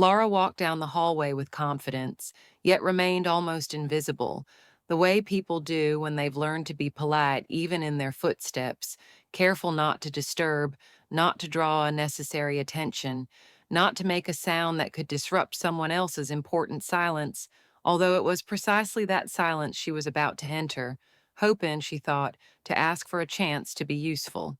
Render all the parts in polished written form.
Lara walked down the hallway with confidence, yet remained almost invisible, the way people do when they've learned to be polite even in their footsteps, careful not to disturb, not to draw unnecessary attention, not to make a sound that could disrupt someone else's important silence, although it was precisely that silence she was about to enter, hoping, she thought, to ask for a chance to be useful.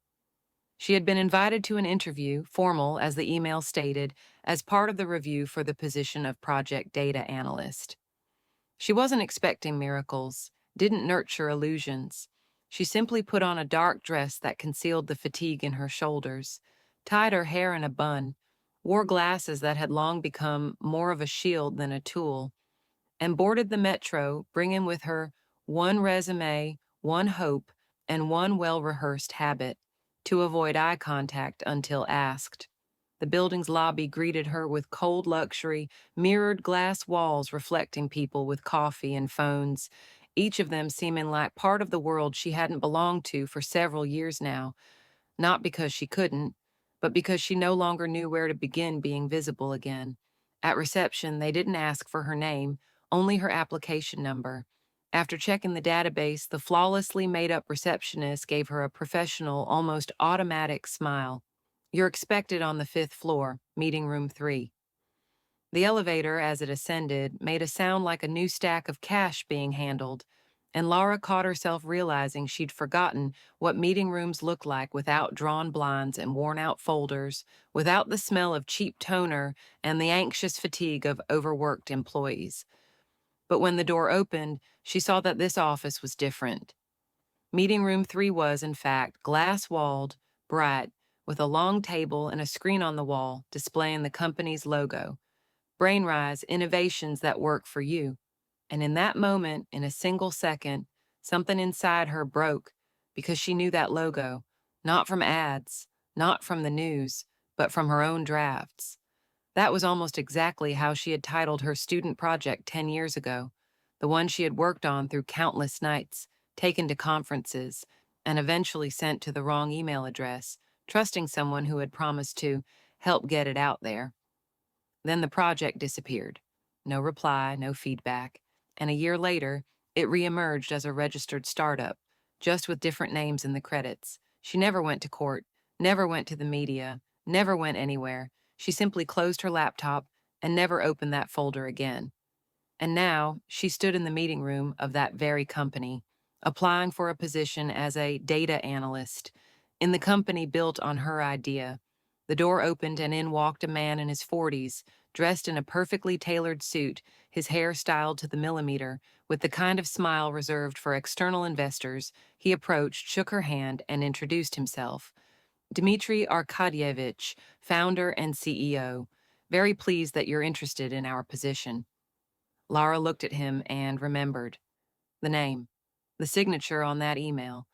She had been invited to an interview, formal as the email stated, as part of the review for the position of project data analyst. She wasn't expecting miracles, didn't nurture illusions. She simply put on a dark dress that concealed the fatigue in her shoulders, tied her hair in a bun, wore glasses that had long become more of a shield than a tool, and boarded the metro, bringing with her one resume, one hope, and one well-rehearsed habit: to avoid eye contact until asked. The building's lobby greeted her with cold luxury, mirrored glass walls reflecting people with coffee and phones, each of them seeming like part of the world she hadn't belonged to for several years now, not because she couldn't, but because she no longer knew where to begin being visible again. At reception, they didn't ask for her name, only her application number. After checking the database, the flawlessly made-up receptionist gave her a professional, almost automatic smile. "You're expected on the 5th floor, meeting room 3. The elevator, as it ascended, made a sound like a new stack of cash being handled, and Lara caught herself realizing she'd forgotten what meeting rooms looked like without drawn blinds and worn-out folders, without the smell of cheap toner and the anxious fatigue of overworked employees. But when the door opened, she saw that this office was different. Meeting room 3 was, in fact, glass-walled, bright, with a long table and a screen on the wall displaying the company's logo. Brainrise, innovations that work for you. And in that moment, in a single second, something inside her broke because she knew that logo, not from ads, not from the news, but from her own drafts. That was almost exactly how she had titled her student project 10 years ago, the one she had worked on through countless nights, taken to conferences, and eventually sent to the wrong email address, trusting someone who had promised to help get it out there. Then the project disappeared. No reply, no feedback, and a year later, it reemerged as a registered startup, just with different names in the credits. She never went to court, never went to the media, never went anywhere. She simply closed her laptop and never opened that folder again. And now, she stood in the meeting room of that very company, applying for a position as a data analyst in the company built on her idea. The door opened and in walked a man in his 40s, dressed in a perfectly tailored suit, his hair styled to the millimeter, with the kind of smile reserved for external investors. He approached, shook her hand, and introduced himself. Dmitry Arkadyevich, founder and CEO. Very pleased that you're interested in our position. Lara looked at him and remembered. The name, the signature on that email,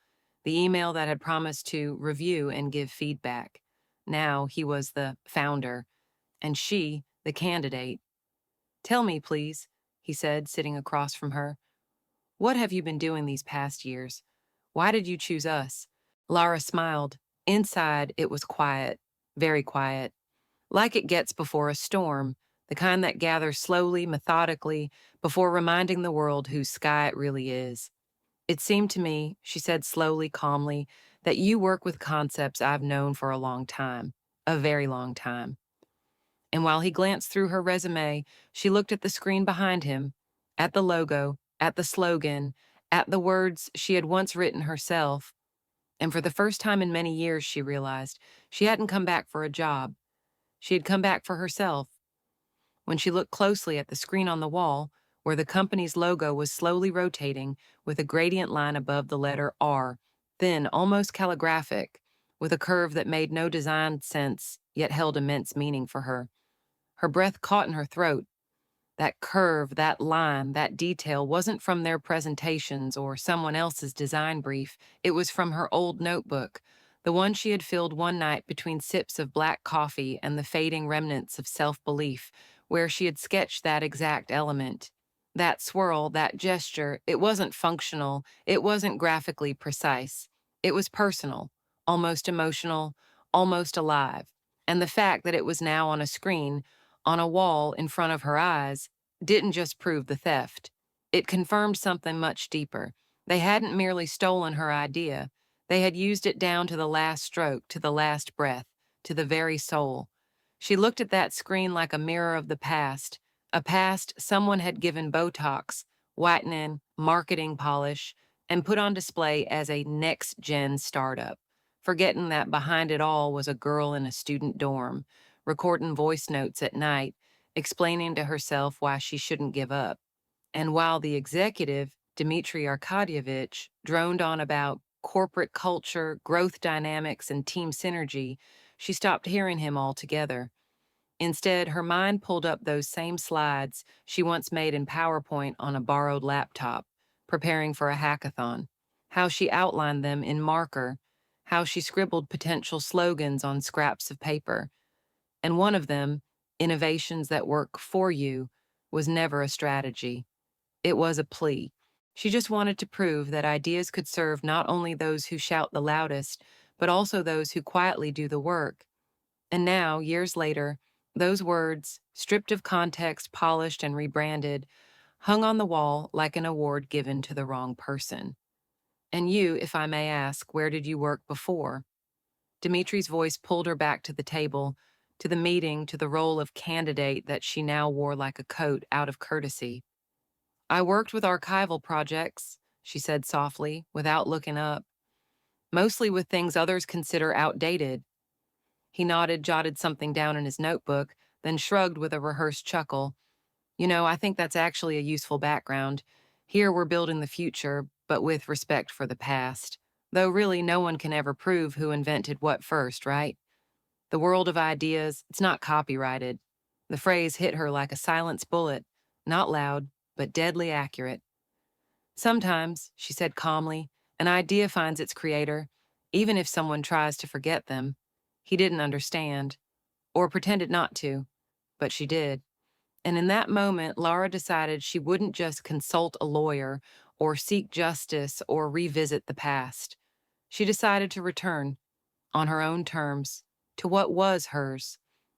the email that had promised to review and give feedback. Now he was the founder, and she, the candidate. "Tell me, please," he said, sitting across from her. "What have you been doing these past years? Why did you choose us?" Lara smiled. Inside, it was quiet, very quiet, like it gets before a storm, the kind that gathers slowly, methodically, before reminding the world whose sky it really is. "It seemed to me," she said slowly, calmly, "that you work with concepts I've known for a long time, a very long time." And while he glanced through her resume, she looked at the screen behind him, at the logo, at the slogan, at the words she had once written herself. And for the first time in many years, she realized, she hadn't come back for a job. She had come back for herself. When she looked closely at the screen on the wall, where the company's logo was slowly rotating with a gradient line above the letter R, thin, almost calligraphic, with a curve that made no design sense yet held immense meaning for her. Her breath caught in her throat. That curve, that line, that detail wasn't from their presentations or someone else's design brief. It was from her old notebook, the one she had filled one night between sips of black coffee and the fading remnants of self-belief, where she had sketched that exact element. That swirl, that gesture, it wasn't functional, it wasn't graphically precise. It was personal, almost emotional, almost alive. And the fact that it was now on a screen, on a wall in front of her eyes didn't just prove the theft. It confirmed something much deeper. They hadn't merely stolen her idea, they had used it down to the last stroke, to the last breath, to the very soul. She looked at that screen like a mirror of the past, a past someone had given Botox, whitening, marketing polish, and put on display as a next-gen startup, forgetting that behind it all was a girl in a student dorm, recording voice notes at night, explaining to herself why she shouldn't give up. And while the executive, Dmitry Arkadyevich, droned on about corporate culture, growth dynamics, and team synergy, she stopped hearing him altogether. Instead, her mind pulled up those same slides she once made in PowerPoint on a borrowed laptop, preparing for a hackathon. How she outlined them in marker, how she scribbled potential slogans on scraps of paper. And one of them, innovations that work for you, was never a strategy. It was a plea. She just wanted to prove that ideas could serve not only those who shout the loudest, but also those who quietly do the work. And now, years later, those words, stripped of context, polished, and rebranded, hung on the wall like an award given to the wrong person. And you, if I may ask, where did you work before? Dimitri's voice pulled her back to the table, to the meeting, to the role of candidate that she now wore like a coat out of courtesy. I worked with archival projects, she said softly, without looking up, mostly with things others consider outdated. He nodded, jotted something down in his notebook, then shrugged with a rehearsed chuckle. You know, I think that's actually a useful background. Here we're building the future, but with respect for the past. Though really no one can ever prove who invented what first, right? The world of ideas, it's not copyrighted. The phrase hit her like a silenced bullet, not loud, but deadly accurate. Sometimes, she said calmly, an idea finds its creator, even if someone tries to forget them. He didn't understand, or pretended not to, but she did. And in that moment, Lara decided she wouldn't just consult a lawyer or seek justice or revisit the past. She decided to return, on her own terms, to what was hers.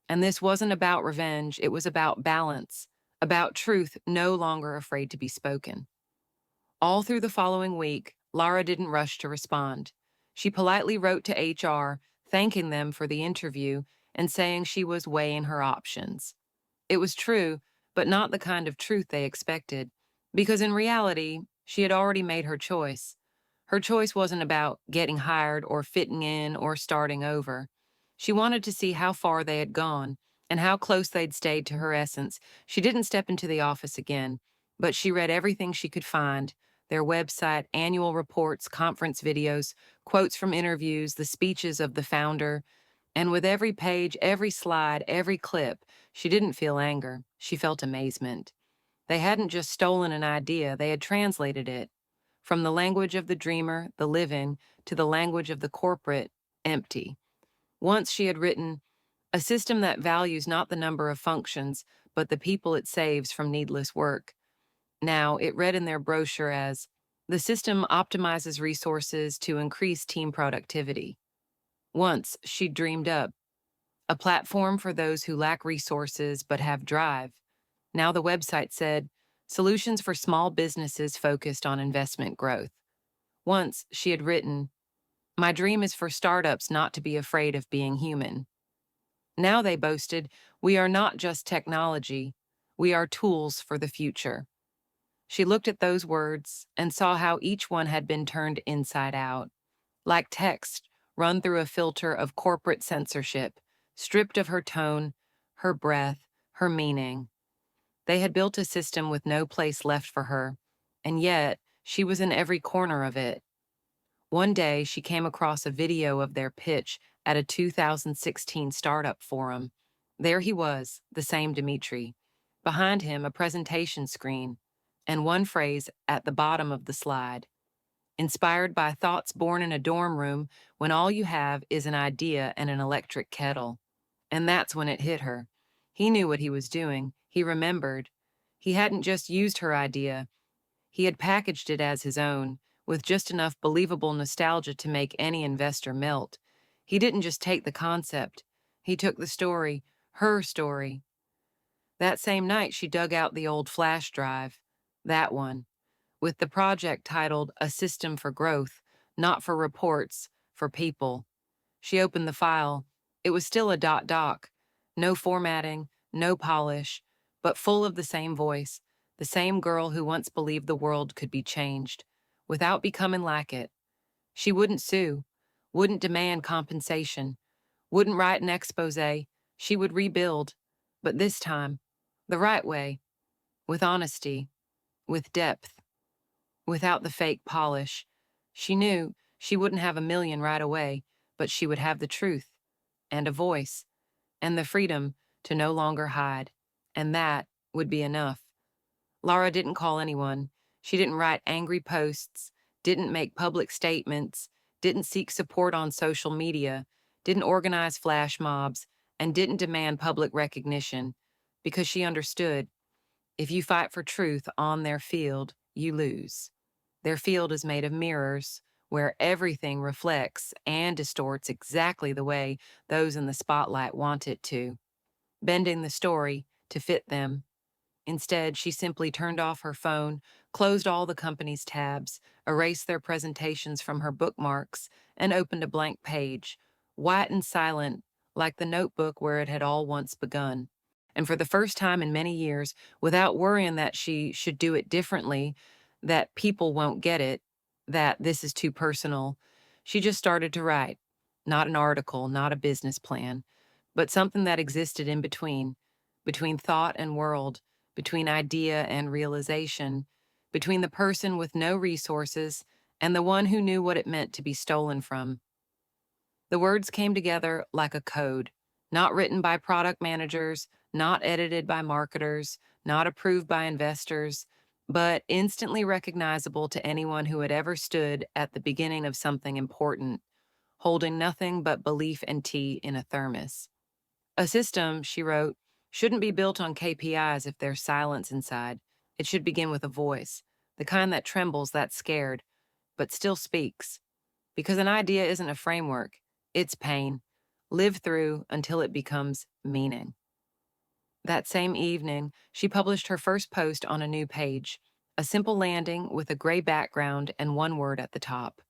And this wasn't about revenge, it was about balance, about truth no longer afraid to be spoken. All through the following week, Lara didn't rush to respond. She politely wrote to HR, thanking them for the interview and saying she was weighing her options. It was true, but not the kind of truth they expected, because in reality, she had already made her choice. Her choice wasn't about getting hired or fitting in or starting over. She wanted to see how far they had gone and how close they'd stayed to her essence. She didn't step into the office again, but she read everything she could find: their website, annual reports, conference videos, quotes from interviews, the speeches of the founder. And with every page, every slide, every clip, she didn't feel anger. She felt amazement. They hadn't just stolen an idea, they had translated it. From the language of the dreamer, the living, to the language of the corporate, empty. Once she had written, a system that values not the number of functions, but the people it saves from needless work. Now, it read in their brochure as, the system optimizes resources to increase team productivity. Once, she dreamed up a platform for those who lack resources but have drive. Now the website said, solutions for small businesses focused on investment growth. Once, she had written, my dream is for startups not to be afraid of being human. Now they boasted, we are not just technology, we are tools for the future. She looked at those words and saw how each one had been turned inside out, like text run through a filter of corporate censorship, stripped of her tone, her breath, her meaning. They had built a system with no place left for her, and yet she was in every corner of it. One day, she came across a video of their pitch at a 2016 startup forum. There he was, the same Dmitry. Behind him, a presentation screen, and one phrase at the bottom of the slide. Inspired by thoughts born in a dorm room when all you have is an idea and an electric kettle. And that's when it hit her. He knew what he was doing. He remembered. He hadn't just used her idea. He had packaged it as his own, with just enough believable nostalgia to make any investor melt. He didn't just take the concept. He took the story, her story. That same night, she dug out the old flash drive, that one, with the project titled A System for Growth, not for reports, for people. She opened the file. It was still a doc, no formatting, no polish, but full of the same voice, the same girl who once believed the world could be changed, without becoming like it. She wouldn't sue, wouldn't demand compensation, wouldn't write an expose. She would rebuild, but this time, the right way, with honesty, with depth, without the fake polish. She knew she wouldn't have a million right away, but she would have the truth, and a voice, and the freedom to no longer hide, and that would be enough. Lara didn't call anyone. She didn't write angry posts, didn't make public statements, didn't seek support on social media, didn't organize flash mobs, and didn't demand public recognition, because she understood if you fight for truth on their field, you lose. Their field is made of mirrors, where everything reflects and distorts exactly the way those in the spotlight want it to, bending the story to fit them. Instead, she simply turned off her phone, closed all the company's tabs, erased their presentations from her bookmarks, and opened a blank page, white and silent, like the notebook where it had all once begun. And for the first time in many years, without worrying that she should do it differently, that people won't get it, that this is too personal, she just started to write. Not an article, not a business plan, but something that existed in between thought and world, between idea and realization, between the person with no resources and the one who knew what it meant to be stolen from. The words came together like a code, not written by product managers, not edited by marketers, not approved by investors, but instantly recognizable to anyone who had ever stood at the beginning of something important, holding nothing but belief and tea in a thermos. A system, she wrote, shouldn't be built on KPIs if there's silence inside. It should begin with a voice, the kind that trembles, that's scared, but still speaks. Because an idea isn't a framework, it's pain, lived through until it becomes meaning. That same evening, she published her first post on a new page, a simple landing with a gray background and one word at the top: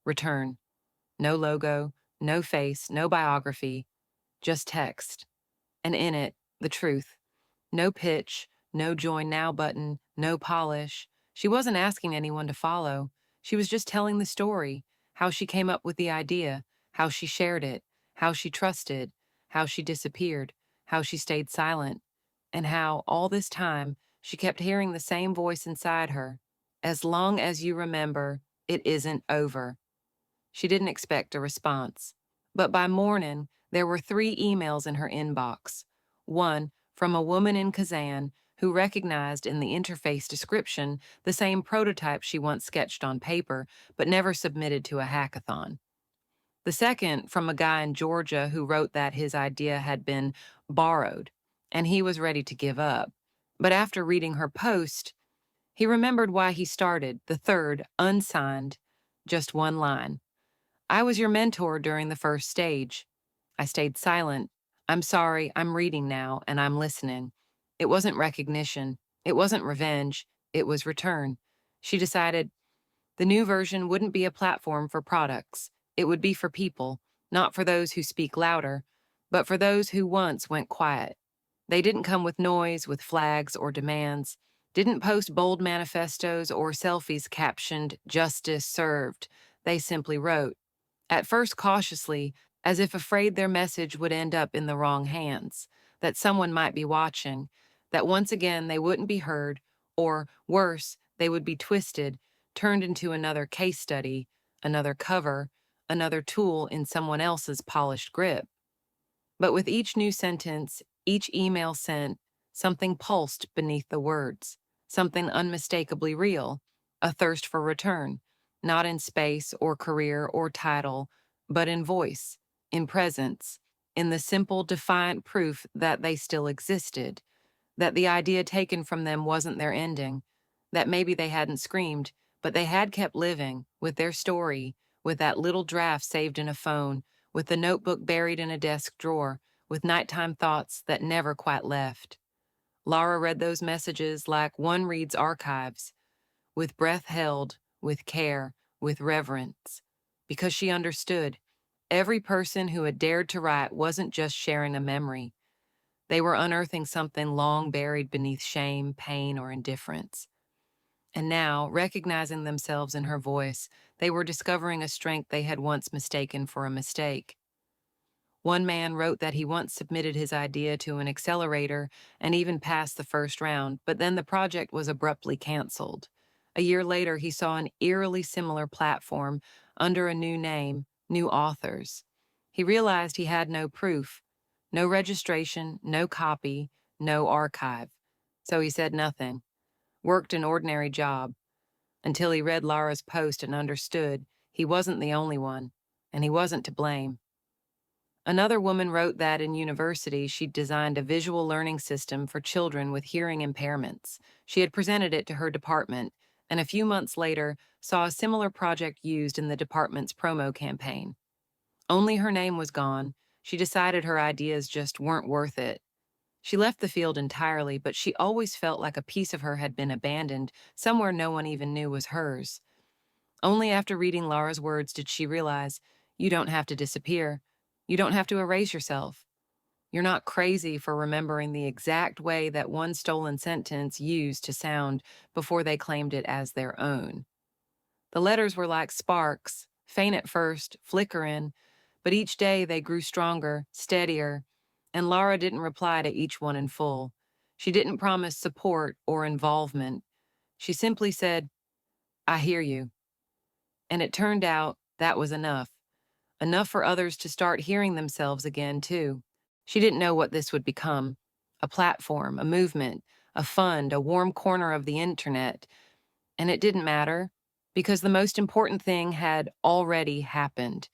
return. No logo, no face, no biography, just text. And in it, the truth. No pitch, no join now button, no polish. She wasn't asking anyone to follow. She was just telling the story, how she came up with the idea, how she shared it, how she trusted, how she disappeared, how she stayed silent, and how, all this time, she kept hearing the same voice inside her. As long as you remember, it isn't over. She didn't expect a response. But by morning, there were 3 emails in her inbox. One from a woman in Kazan who recognized in the interface description the same prototype she once sketched on paper but never submitted to a hackathon. The second from a guy in Georgia who wrote that his idea had been borrowed and he was ready to give up. But after reading her post, he remembered why he started. The third, unsigned, just one line. I was your mentor during the first stage. I stayed silent. I'm sorry, I'm reading now, and I'm listening. It wasn't recognition. It wasn't revenge. It was return. She decided the new version wouldn't be a platform for products. It would be for people, not for those who speak louder, but for those who once went quiet. They didn't come with noise, with flags or demands, didn't post bold manifestos or selfies captioned, "Justice served." They simply wrote, at first cautiously, as if afraid their message would end up in the wrong hands, that someone might be watching, that once again they wouldn't be heard, or worse, they would be twisted, turned into another case study, another cover, another tool in someone else's polished grip. But with each new sentence, each email sent, something pulsed beneath the words, something unmistakably real, a thirst for return, not in space or career or title, but in voice, in presence, in the simple, defiant proof that they still existed, that the idea taken from them wasn't their ending, that maybe they hadn't screamed, but they had kept living with their story, with that little draft saved in a phone, with the notebook buried in a desk drawer, with nighttime thoughts that never quite left. Lara read those messages like one reads archives, with breath held, with care, with reverence, because she understood every person who had dared to write wasn't just sharing a memory. They were unearthing something long buried beneath shame, pain, or indifference. And now, recognizing themselves in her voice, they were discovering a strength they had once mistaken for a mistake. One man wrote that he once submitted his idea to an accelerator and even passed the first round, but then the project was abruptly canceled. A year later, he saw an eerily similar platform under a new name, new authors. He realized he had no proof, no registration, no copy, no archive. So he said nothing, worked an ordinary job, until he read Lara's post and understood he wasn't the only one, and he wasn't to blame. Another woman wrote that in university she'd designed a visual learning system for children with hearing impairments. She had presented it to her department, and a few months later saw a similar project used in the department's promo campaign. Only her name was gone. She decided her ideas just weren't worth it. She left the field entirely, but she always felt like a piece of her had been abandoned, somewhere no one even knew was hers. Only after reading Lara's words did she realize, you don't have to disappear. You don't have to erase yourself. You're not crazy for remembering the exact way that one stolen sentence used to sound before they claimed it as their own. The letters were like sparks, faint at first, flickering, but each day they grew stronger, steadier, and Lara didn't reply to each one in full. She didn't promise support or involvement. She simply said, I hear you. And it turned out that was enough. Enough for others to start hearing themselves again, too. She didn't know what this would become. A platform, a movement, a fund, a warm corner of the internet. And it didn't matter, because the most important thing had already happened.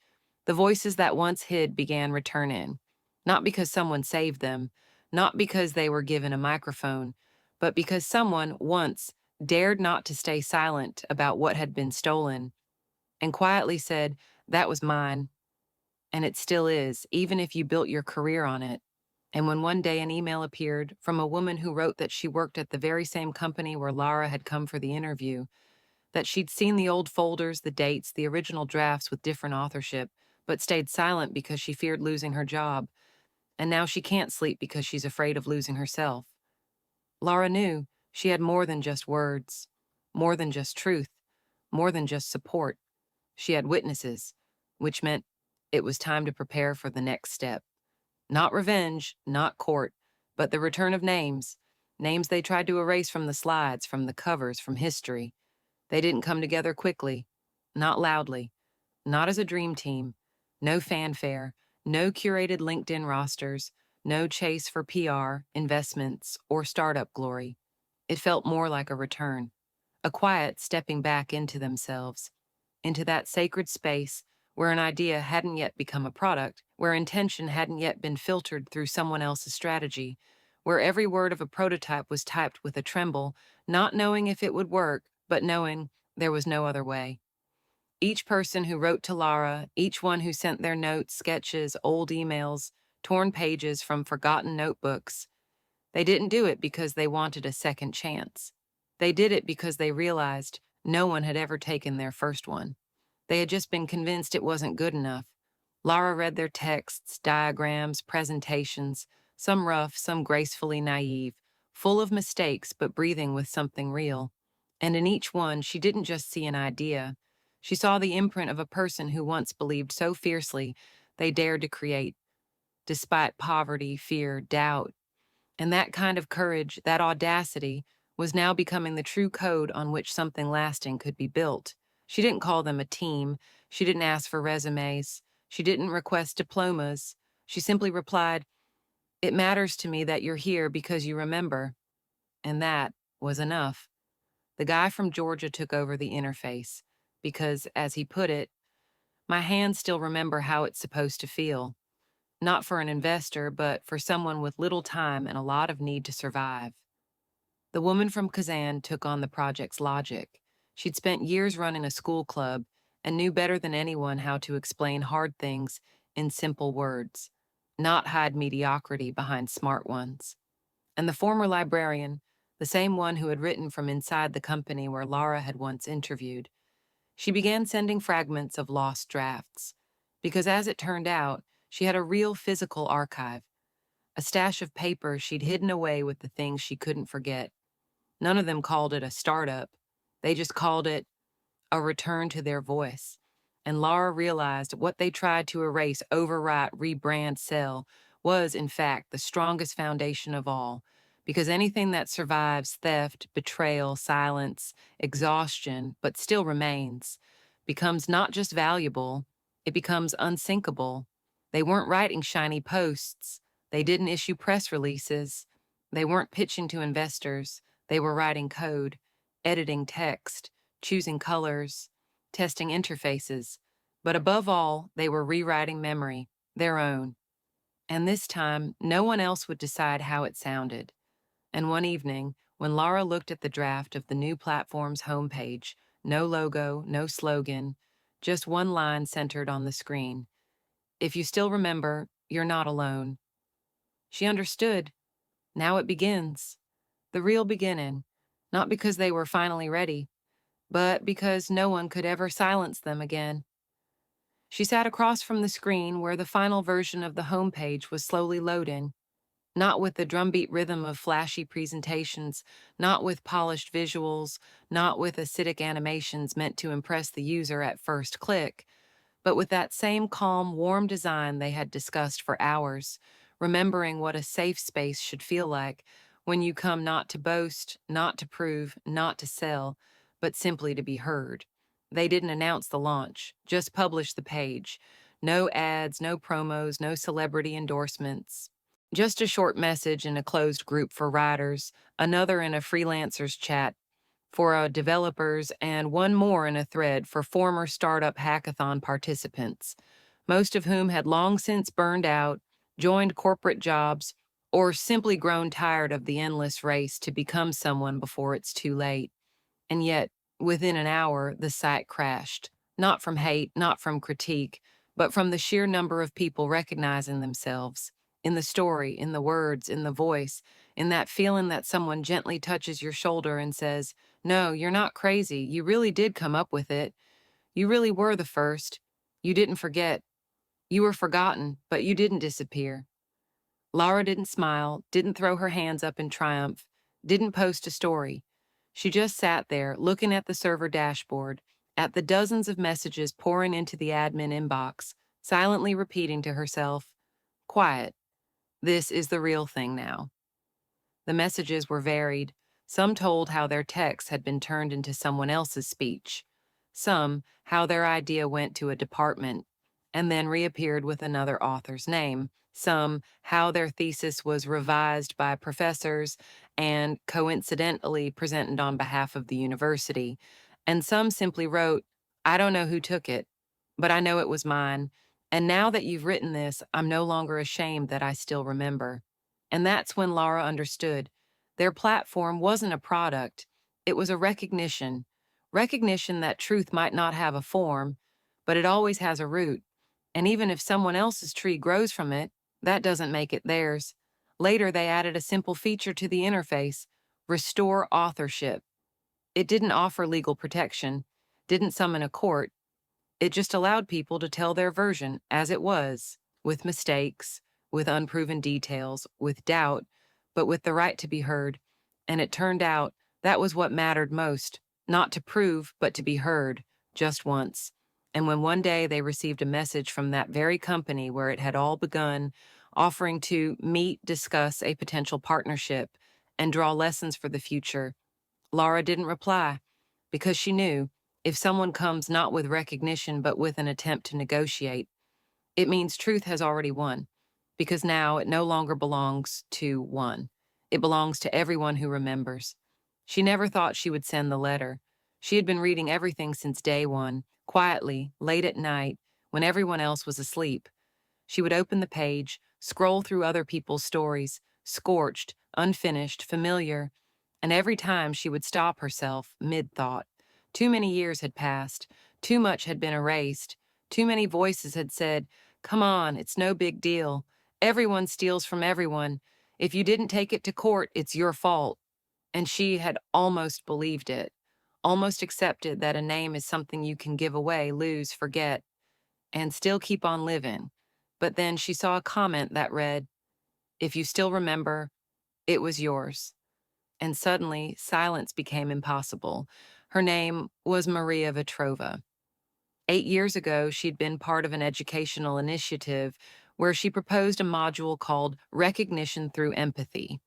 The voices that once hid began returning. Not because someone saved them, not because they were given a microphone, but because someone once dared not to stay silent about what had been stolen and quietly said, that was mine. And it still is, even if you built your career on it. And when one day an email appeared from a woman who wrote that she worked at the very same company where Lara had come for the interview, that she'd seen the old folders, the dates, the original drafts with different authorship, but stayed silent because she feared losing her job, and now she can't sleep because she's afraid of losing herself. Lara knew she had more than just words, more than just truth, more than just support. She had witnesses, which meant it was time to prepare for the next step. Not revenge, not court, but the return of names. Names they tried to erase from the slides, from the covers, from history. They didn't come together quickly, not loudly, not as a dream team. No fanfare, no curated LinkedIn rosters, no chase for PR, investments, or startup glory. It felt more like a return, a quiet stepping back into themselves, into that sacred space where an idea hadn't yet become a product, where intention hadn't yet been filtered through someone else's strategy, where every word of a prototype was typed with a tremble, not knowing if it would work, but knowing there was no other way. Each person who wrote to Lara, each one who sent their notes, sketches, old emails, torn pages from forgotten notebooks, they didn't do it because they wanted a second chance. They did it because they realized no one had ever taken their first one. They had just been convinced it wasn't good enough. Lara read their texts, diagrams, presentations, some rough, some gracefully naive, full of mistakes but breathing with something real. And in each one, she didn't just see an idea. She saw the imprint of a person who once believed so fiercely they dared to create, despite poverty, fear, doubt. And that kind of courage, that audacity, was now becoming the true code on which something lasting could be built. She didn't call them a team. She didn't ask for resumes. She didn't request diplomas. She simply replied, it matters to me that you're here because you remember. And that was enough. The guy from Georgia took over the interface because, as he put it, my hands still remember how it's supposed to feel. Not for an investor, but for someone with little time and a lot of need to survive. The woman from Kazan took on the project's logic. She'd spent years running a school club and knew better than anyone how to explain hard things in simple words, not hide mediocrity behind smart ones. And the former librarian, the same one who had written from inside the company where Lara had once interviewed, she began sending fragments of lost drafts. Because as it turned out, she had a real physical archive, a stash of papers she'd hidden away with the things she couldn't forget. None of them called it a startup. They just called it a return to their voice. And Lara realized what they tried to erase, overwrite, rebrand, sell was, in fact, the strongest foundation of all. Because anything that survives theft, betrayal, silence, exhaustion, but still remains, becomes not just valuable, it becomes unsinkable. They weren't writing shiny posts. They didn't issue press releases. They weren't pitching to investors. They were writing code, editing text, choosing colors, testing interfaces, but above all, they were rewriting memory, their own. And this time, no one else would decide how it sounded. And one evening, when Lara looked at the draft of the new platform's homepage, no logo, no slogan, just one line centered on the screen. If you still remember, you're not alone. She understood. Now it begins. The real beginning. Not because they were finally ready, but because no one could ever silence them again. She sat across from the screen where the final version of the homepage was slowly loading, not with the drumbeat rhythm of flashy presentations, not with polished visuals, not with acidic animations meant to impress the user at first click, but with that same calm, warm design they had discussed for hours, remembering what a safe space should feel like when you come not to boast, not to prove, not to sell, but simply to be heard. They didn't announce the launch, just publish the page. No ads, no promos, no celebrity endorsements. Just a short message in a closed group for writers, another in a freelancers chat for developers, and one more in a thread for former startup hackathon participants, most of whom had long since burned out, joined corporate jobs, or simply grown tired of the endless race to become someone before it's too late. And yet, within an hour, the site crashed, not from hate, not from critique, but from the sheer number of people recognizing themselves in the story, in the words, in the voice, in that feeling that someone gently touches your shoulder and says, "No, you're not crazy. You really did come up with it. You really were the first. You didn't forget. You were forgotten, but you didn't disappear." Lara didn't smile, didn't throw her hands up in triumph, didn't post a story. She just sat there, looking at the server dashboard, at the dozens of messages pouring into the admin inbox, silently repeating to herself, "Quiet. This is the real thing now." The messages were varied. Some told how their text had been turned into someone else's speech. Some, how their idea went to a department and then reappeared with another author's name. Some, how their thesis was revised by professors and coincidentally presented on behalf of the university. And some simply wrote, "I don't know who took it, but I know it was mine. And now that you've written this, I'm no longer ashamed that I still remember." And that's when Lara understood. Their platform wasn't a product, it was a recognition. Recognition that truth might not have a form, but it always has a root. And even if someone else's tree grows from it, that doesn't make it theirs. Later, they added a simple feature to the interface: restore authorship. It didn't offer legal protection, didn't summon a court, it just allowed people to tell their version as it was, with mistakes, with unproven details, with doubt, but with the right to be heard. And it turned out that was what mattered most, not to prove, but to be heard, just once. And when one day they received a message from that very company where it had all begun, offering to meet, discuss a potential partnership, and draw lessons for the future, Lara didn't reply because she knew if someone comes not with recognition but with an attempt to negotiate, it means truth has already won, because now it no longer belongs to one. It belongs to everyone who remembers. She never thought she would send the letter. She had been reading everything since day one, quietly, late at night, when everyone else was asleep. She would open the page, scroll through other people's stories, scorched, unfinished, familiar, and every time she would stop herself mid-thought. Too many years had passed, too much had been erased, too many voices had said, "Come on, it's no big deal. Everyone steals from everyone. If you didn't take it to court, it's your fault. And she had almost believed it, almost accepted that a name is something you can give away, lose, forget, and still keep on living. But then she saw a comment that read, "If you still remember, it was yours." And suddenly, silence became impossible. Her name was Maria Vetrova. 8 years ago, she'd been part of an educational initiative where she proposed a module called Recognition Through Empathy,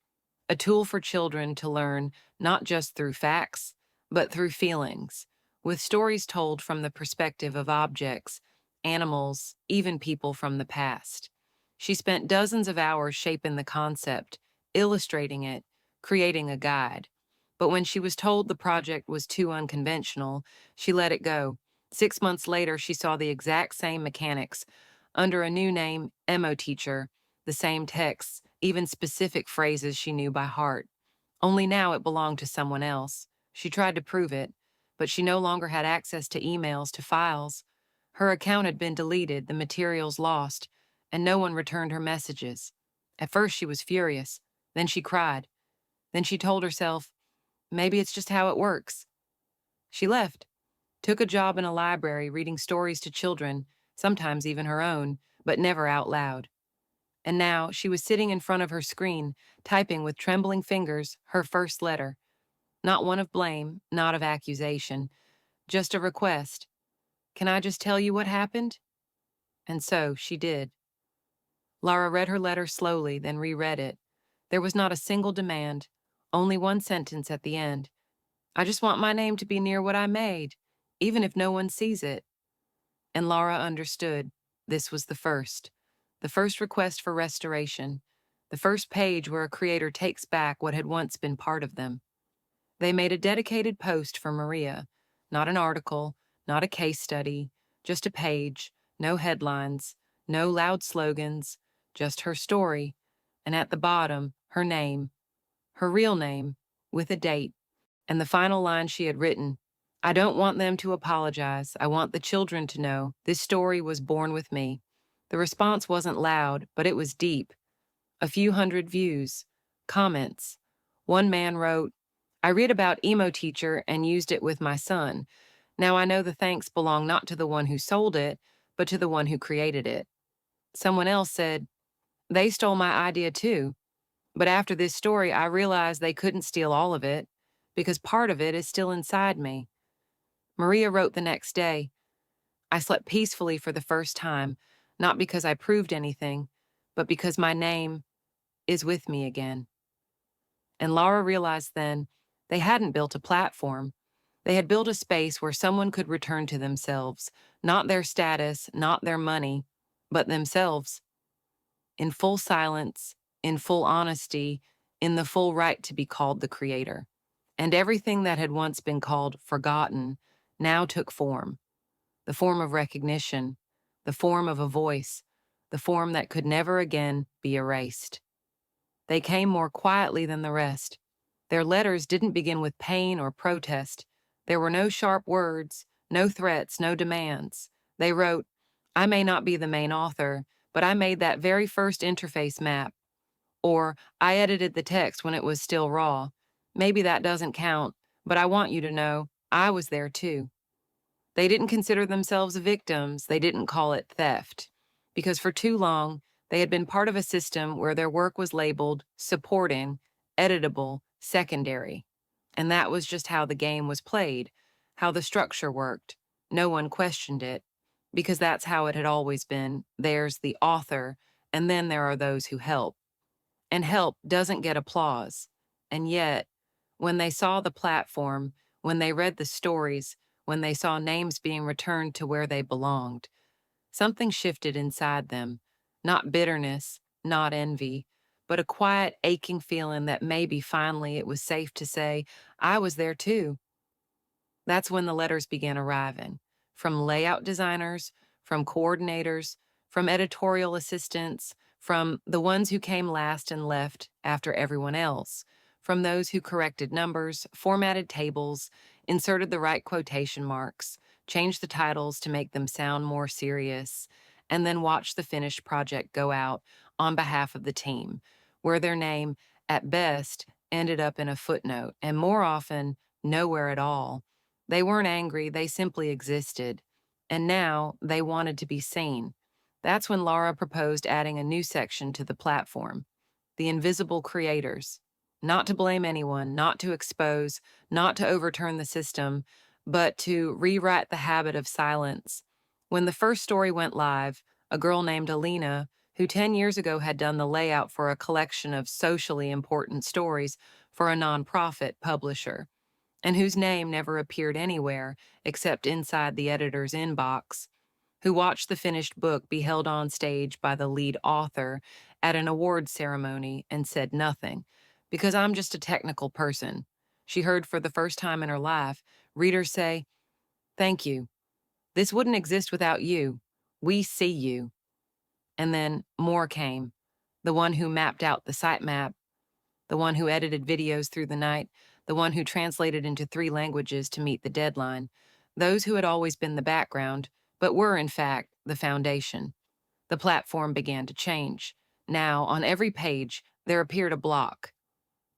a tool for children to learn not just through facts, but through feelings, with stories told from the perspective of objects, animals, even people from the past. She spent dozens of hours shaping the concept, illustrating it, creating a guide. But when she was told the project was too unconventional, she let it go. 6 months later, she saw the exact same mechanics under a new name, Emo Teacher, the same texts, even specific phrases she knew by heart. Only now it belonged to someone else. She tried to prove it, but she no longer had access to emails, to files. Her account had been deleted, the materials lost, and no one returned her messages. At first she was furious. Then she cried. Then she told herself, maybe it's just how it works. She left, took a job in a library reading stories to children, sometimes even her own, but never out loud. And now she was sitting in front of her screen, typing with trembling fingers her first letter. Not one of blame, not of accusation, just a request. Can I just tell you what happened? And so she did. Lara read her letter slowly, then reread it. There was not a single demand, only one sentence at the end. I just want my name to be near what I made, even if no one sees it. And Lara understood. This was the first request for restoration, the first page where a creator takes back what had once been part of them. They made a dedicated post for Maria, not an article, not a case study, just a page, no headlines, no loud slogans, just her story, and at the bottom, her name, her real name, with a date, and the final line she had written, I don't want them to apologize. I want the children to know this story was born with me. The response wasn't loud, but it was deep. A few hundred views, comments. One man wrote, I read about Emo Teacher and used it with my son. Now I know the thanks belong not to the one who sold it, but to the one who created it. Someone else said, they stole my idea too. But after this story, I realized they couldn't steal all of it, because part of it is still inside me. Maria wrote the next day, I slept peacefully for the first time, not because I proved anything, but because my name is with me again. And Lara realized then they hadn't built a platform. They had built a space where someone could return to themselves, not their status, not their money, but themselves, in full silence, in full honesty, in the full right to be called the creator. And everything that had once been called forgotten now took form, the form of recognition, the form of a voice, the form that could never again be erased. They came more quietly than the rest. Their letters didn't begin with pain or protest. There were no sharp words, no threats, no demands. They wrote, I may not be the main author, but I made that very first interface map. Or, I edited the text when it was still raw. Maybe that doesn't count, but I want you to know I was there too. They didn't consider themselves victims. They didn't call it theft. Because for too long, they had been part of a system where their work was labeled supporting, editable, secondary. And that was just how the game was played, how the structure worked. No one questioned it, because that's how it had always been. There's the author, and then there are those who help. And help doesn't get applause. And yet, when they saw the platform, when they read the stories, when they saw names being returned to where they belonged, something shifted inside them. Not bitterness, not envy, but a quiet, aching feeling that maybe finally it was safe to say, I was there too. That's when the letters began arriving, from layout designers, from coordinators, from editorial assistants, from the ones who came last and left after everyone else, from those who corrected numbers, formatted tables, inserted the right quotation marks, changed the titles to make them sound more serious, and then watched the finished project go out on behalf of the team, where their name, at best, ended up in a footnote, and more often, nowhere at all. They weren't angry, they simply existed. And now they wanted to be seen. That's when Lara proposed adding a new section to the platform: the invisible creators. Not to blame anyone, not to expose, not to overturn the system, but to rewrite the habit of silence. When the first story went live, a girl named Alina, who 10 years ago had done the layout for a collection of socially important stories for a nonprofit publisher, and whose name never appeared anywhere except inside the editor's inbox, who watched the finished book be held on stage by the lead author at an awards ceremony and said nothing, because I'm just a technical person. She heard for the first time in her life readers say, "Thank you. This wouldn't exist without you. We see you." And then more came. The one who mapped out the sitemap, the one who edited videos through the night, the one who translated into 3 languages to meet the deadline. Those who had always been the background, but were, in fact, the foundation. The platform began to change. Now, on every page, there appeared a block.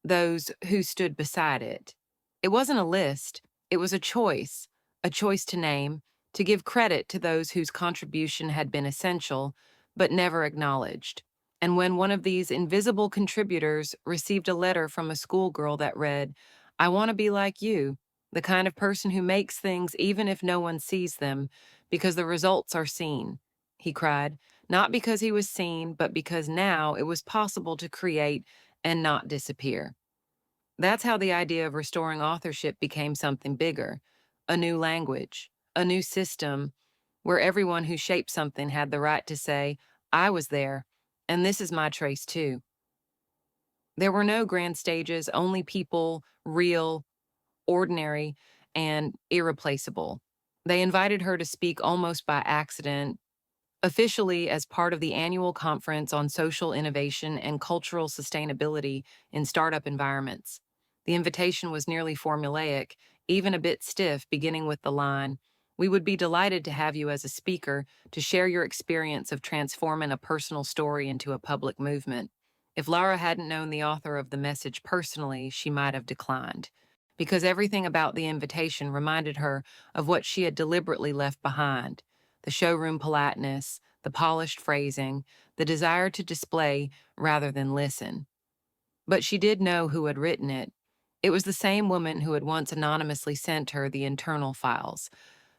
Those who stood beside it. It wasn't a list, it was a choice to name, to give credit to those whose contribution had been essential, but never acknowledged. And when one of these invisible contributors received a letter from a schoolgirl that read, "I want to be like you, the kind of person who makes things even if no one sees them, because the results are seen," he cried, not because he was seen, but because now it was possible to create and not disappear. That's how the idea of restoring authorship became something bigger: a new language, a new system, where everyone who shaped something had the right to say, "I was there, and this is my trace too." There were no grand stages, only people, real, ordinary, and irreplaceable. They invited her to speak almost by accident, officially as part of the annual conference on social innovation and cultural sustainability in startup environments. The invitation was nearly formulaic, even a bit stiff, beginning with the line, "We would be delighted to have you as a speaker to share your experience of transforming a personal story into a public movement." If Lara hadn't known the author of the message personally, she might have declined, because everything about the invitation reminded her of what she had deliberately left behind: the showroom politeness, the polished phrasing, the desire to display rather than listen. But she did know who had written it. It was the same woman who had once anonymously sent her the internal files,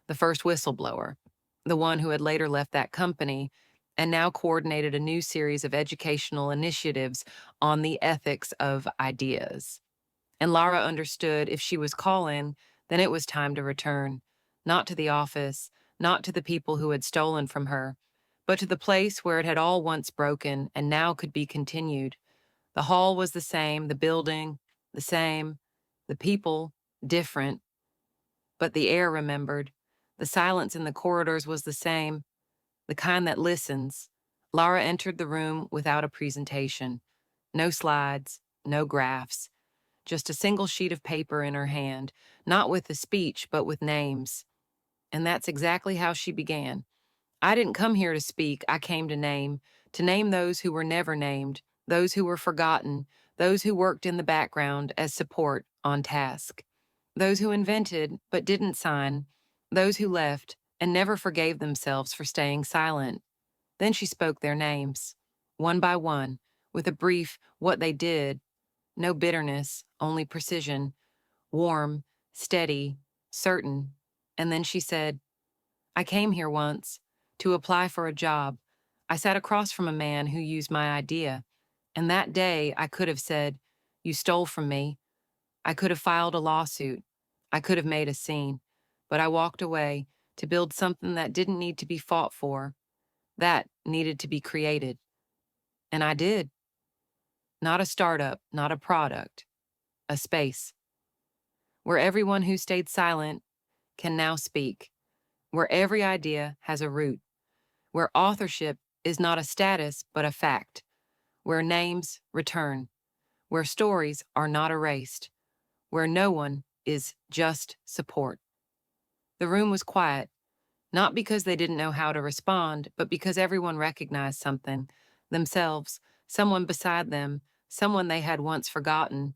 the first whistleblower, the one who had later left that company and now coordinated a new series of educational initiatives on the ethics of ideas. And Lara understood if she was calling, then it was time to return, not to the office, not to the people who had stolen from her, but to the place where it had all once broken and now could be continued. The hall was the same, the building the same, the people different, but the air remembered. The silence in the corridors was the same, the kind that listens. Lara entered the room without a presentation. No slides, no graphs, just a single sheet of paper in her hand, not with a speech, but with names. And that's exactly how she began. "I didn't come here to speak, I came to name those who were never named, those who were forgotten, those who worked in the background as support on task, those who invented but didn't sign, those who left and never forgave themselves for staying silent." Then she spoke their names, one by one, with a brief what they did, no bitterness, only precision, warm, steady, certain. And then she said, "I came here once to apply for a job. I sat across from a man who used my idea. And that day I could have said, 'You stole from me.' I could have filed a lawsuit. I could have made a scene. But I walked away to build something that didn't need to be fought for, that needed to be created. And I did. Not a startup, not a product, a space where everyone who stayed silent can now speak, where every idea has a root, where authorship is not a status but a fact, where names return, where stories are not erased, where no one is just support." The room was quiet, not because they didn't know how to respond, but because everyone recognized something: themselves, someone beside them, someone they had once forgotten.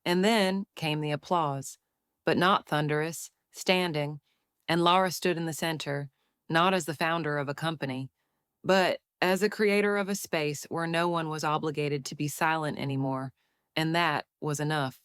And then came the applause, but not thunderous, standing, and Lara stood in the center, not as the founder of a company, but as a creator of a space where no one was obligated to be silent anymore, and that was enough.